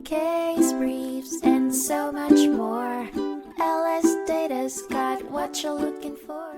case briefs, and so much more. LSData's got what you're looking for.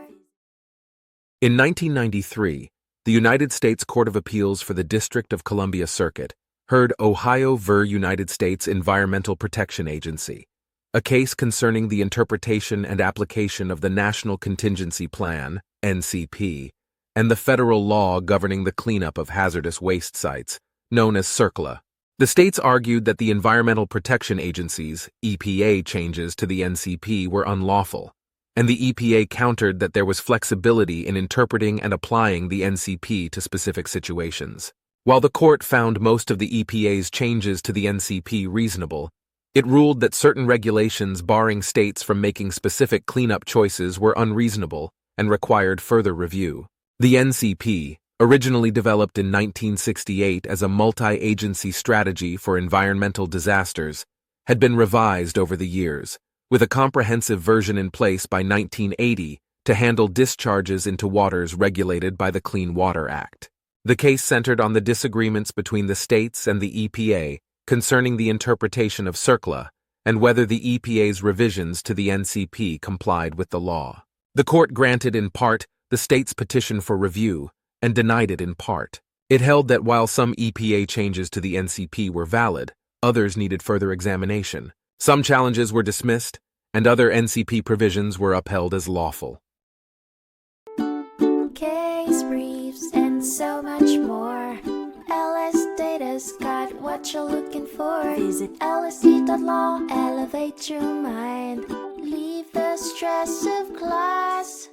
In 1993, the United States Court of Appeals for the District of Columbia Circuit heard Ohio v. United States Environmental Protection Agency, a case concerning the interpretation and application of the National Contingency Plan, NCP, and the federal law governing the cleanup of hazardous waste sites, known as CERCLA. The states argued that the Environmental Protection Agency's EPA changes to the NCP were unlawful, and the EPA countered that there was flexibility in interpreting and applying the NCP to specific situations. While the court found most of the EPA's changes to the NCP reasonable, it ruled that certain regulations barring states from making specific cleanup choices were unreasonable and required further review. The NCP, originally developed in 1968 as a multi-agency strategy for environmental disasters, had been revised over the years, with a comprehensive version in place by 1980 to handle discharges into waters regulated by the Clean Water Act. The case centered on the disagreements between the states and the EPA concerning the interpretation of CERCLA and whether the EPA's revisions to the NCP complied with the law. The court granted in part the state's petition for review and denied it in part. It held that while some EPA changes to the NCP were valid, others needed further examination. Some challenges were dismissed, and other NCP provisions were upheld as lawful. Case briefs, and so much more. LSData's got what you're looking for. Visit lsd.law, elevate your mind. Leave the stress of class.